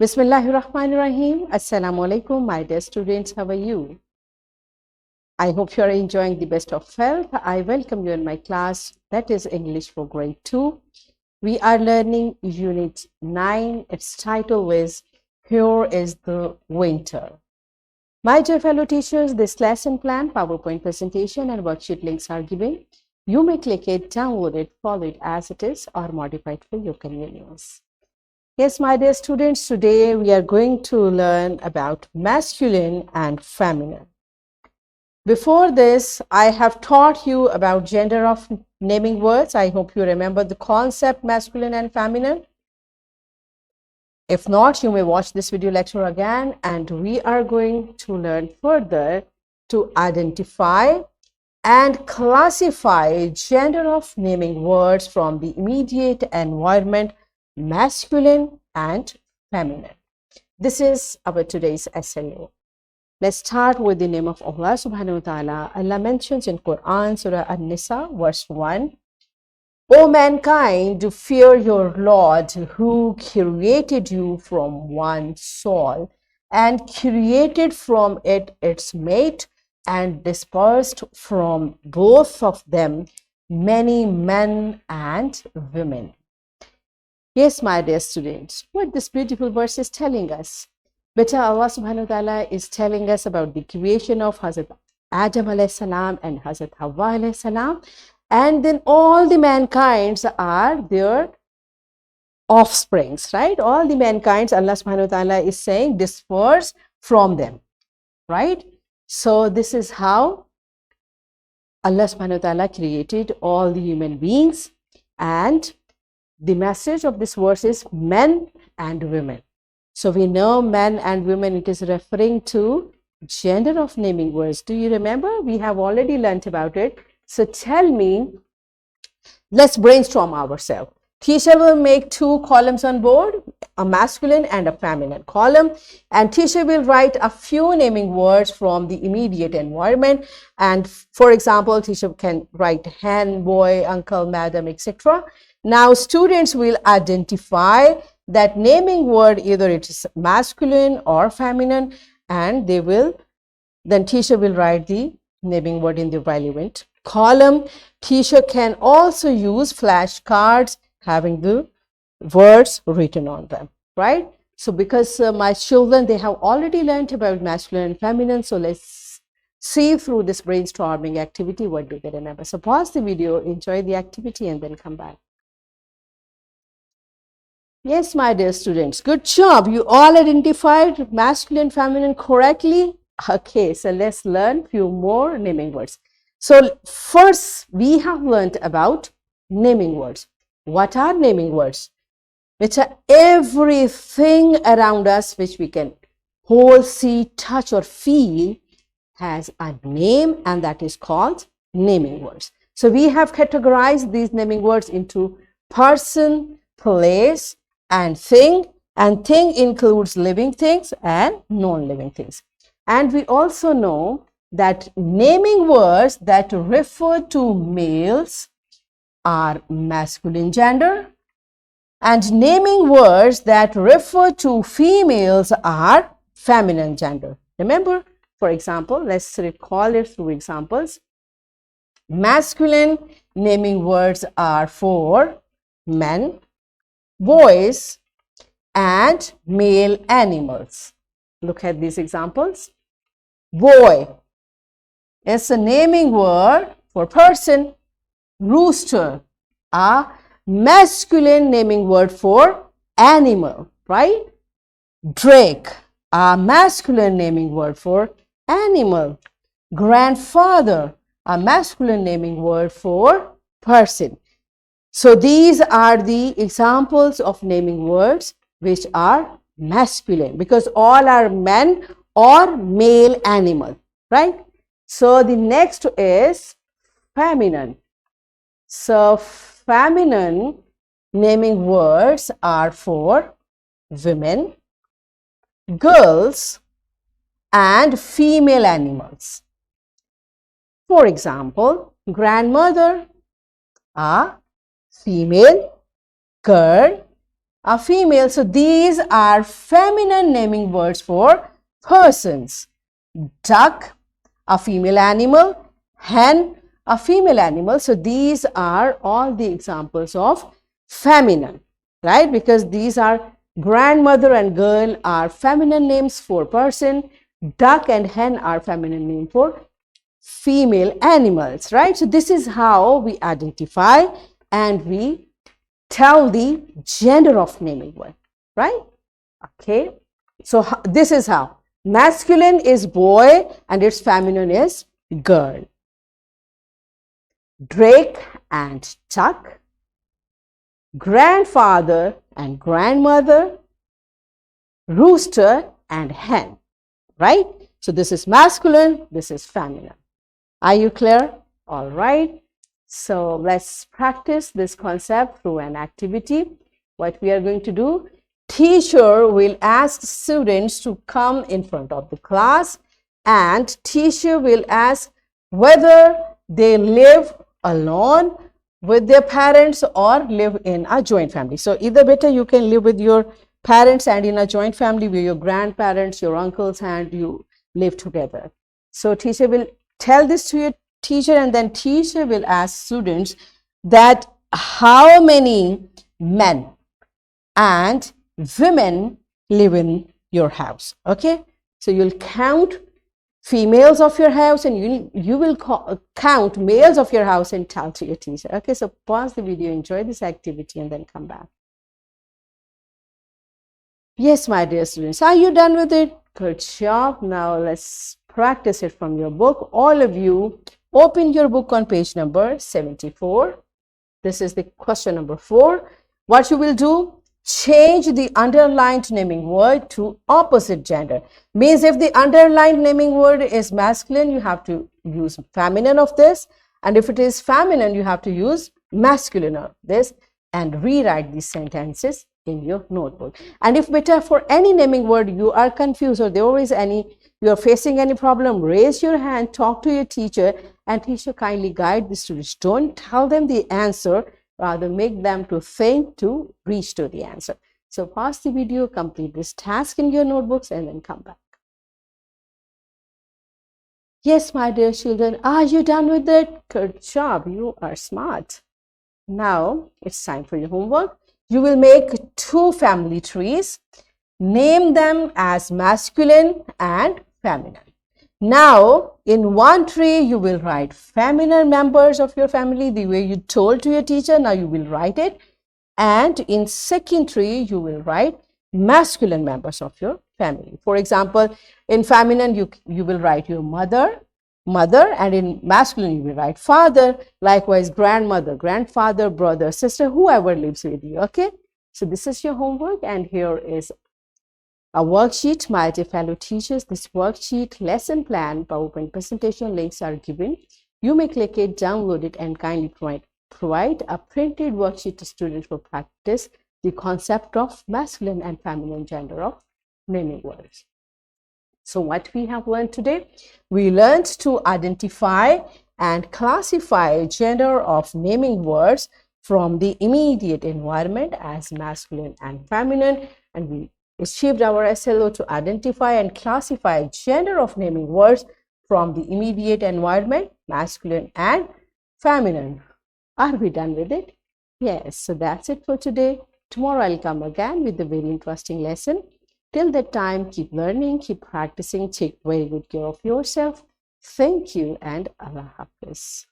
Bismillahirrahmanirrahim. Assalamu alaikum, my dear students. How are you? I hope you are enjoying the best of health. I welcome you in my class, that is English for grade 2. We are learning unit 9. Its title is Here is the Winter. My dear fellow teachers, this lesson plan, PowerPoint presentation and worksheet links are given. You may click it, download it, follow it as it is, or modify it for your convenience. Yes, my dear students, today we are going to learn about masculine and feminine. Before this, I have taught you about gender of naming words. I hope you remember the concept masculine and feminine. If not, you may watch this video lecture again, and we are going to learn further to identify and classify gender of naming words from the immediate environment, masculine and feminine. This is our today's SLA. Let's start with the name of Allah subhanahu wa ta'ala. Allah mentions in Quran, Surah An-Nisa, verse 1, O mankind, fear your Lord who created you from one soul and created from it its mate and dispersed from both of them many men and women. Yes, my dear students, what this beautiful verse is telling us. Beta, Allah subhanahu wa ta'ala is telling us about the creation of Hazrat Adam alayhi salam and Hazrat Hawa alayhi salam, and then all the mankinds are their offsprings, right? All the mankinds, Allah subhanahu wa ta'ala is saying, disperse from them, right? So this is how Allah subhanahu wa ta'ala created all the human beings, and the message of this verse is men and women. So we know men and women, it is referring to gender of naming words. Do you remember? We have already learnt about it. So tell me, let's brainstorm ourselves. Teacher will make 2 columns on board, a masculine and a feminine column, and teacher will write a few naming words from the immediate environment. And for example, teacher can write hen, boy, uncle, madam, etc. Now students will identify that naming word, either it is masculine or feminine, and then teacher will write the naming word in the relevant column. Teacher can also use flashcards having the words written on them, right? So because my children, they have already learned about masculine and feminine, so let's see through this brainstorming activity, what do they remember. So pause the video, enjoy the activity, and then come back. Yes, my dear students, good job. You all identified masculine, feminine correctly. Okay, so let's learn few more naming words. So first, we have learned about naming words. What are naming words? Which are everything around us which we can hold, see, touch, or feel has a name, and that is called naming words. So we have categorized these naming words into person, place, and thing includes living things and non-living things. And we also know that naming words that refer to males are masculine gender, and naming words that refer to females are feminine gender. Remember, for example, let's recall it through examples. Masculine naming words are for men, boys, and male animals. Look at these examples. Boy is a naming word for person. Rooster, a masculine naming word for animal, right? Drake, a masculine naming word for animal. Grandfather, a masculine naming word for person. So these are the examples of naming words which are masculine, because all are men or male animal, right? So the next is feminine. So feminine naming words are for women, girls, and female animals. For example, grandmother, a female girl, a female. So these are feminine naming words for persons. Duck, a female animal. Hen, a female animal. So these are all the examples of feminine, right? Because these are grandmother and girl are feminine names for person. Duck and hen are feminine name for female animals, right? So this is how we identify and we tell the gender of naming word, right? Okay, so this is how masculine is boy and its feminine is girl. Drake and duck, grandfather and grandmother, rooster and hen, right? So this is masculine, this is feminine. Are you clear? All right. So let's practice this concept through an activity. What we are going to do, teacher will ask students to come in front of the class and teacher will ask whether they live alone with their parents or live in a joint family. So either better you can live with your parents and in a joint family with your grandparents, your uncles, and you live together. So teacher will tell this to your teacher and then teacher will ask students that how many men and women live in your house. Okay, so you'll count females of your house and you will count males of your house and tell to your teacher. Okay, so pause the video, enjoy this activity and then come back. Yes, my dear students, are you done with it? Good job. Now let's practice it from your book. All of you open your book on page number 74. This is the question number 4. What you will do, change the underlined naming word to opposite gender. Means if the underlined naming word is masculine, you have to use feminine of this, and if it is feminine, you have to use masculine of this, and rewrite these sentences in your notebook. And if better for any naming word you are confused or there is any, you are facing any problem, raise your hand, talk to your teacher, and teacher kindly guide the students. Don't tell them the answer, rather make them to think to reach to the answer. So pause the video, complete this task in your notebooks and then come back. Yes, my dear children, are you done with it? Good job, you are smart. Now it's time for your homework. You will make 2 family trees, name them as masculine and feminine. Now, in one tree, you will write feminine members of your family the way you told to your teacher. Now you will write it. And in second tree, you will write masculine members of your family. For example, in feminine, you will write your mother, and in masculine, you will write father. Likewise, grandmother, grandfather, brother, sister, whoever lives with you. Okay. So this is your homework, and here is a worksheet. My dear fellow teachers, this worksheet, lesson plan, PowerPoint presentation links are given. You may click it, download it, and kindly provide a printed worksheet to students for practice the concept of masculine and feminine gender of naming words. So what we have learned today, we learned to identify and classify gender of naming words from the immediate environment as masculine and feminine, and we achieved our SLO to identify and classify gender of naming words from the immediate environment, masculine and feminine. Are we done with it? Yes, so that's it for today. Tomorrow I'll come again with a very interesting lesson. Till that time, keep learning, keep practicing, take very good care of yourself. Thank you and Allah Hafiz.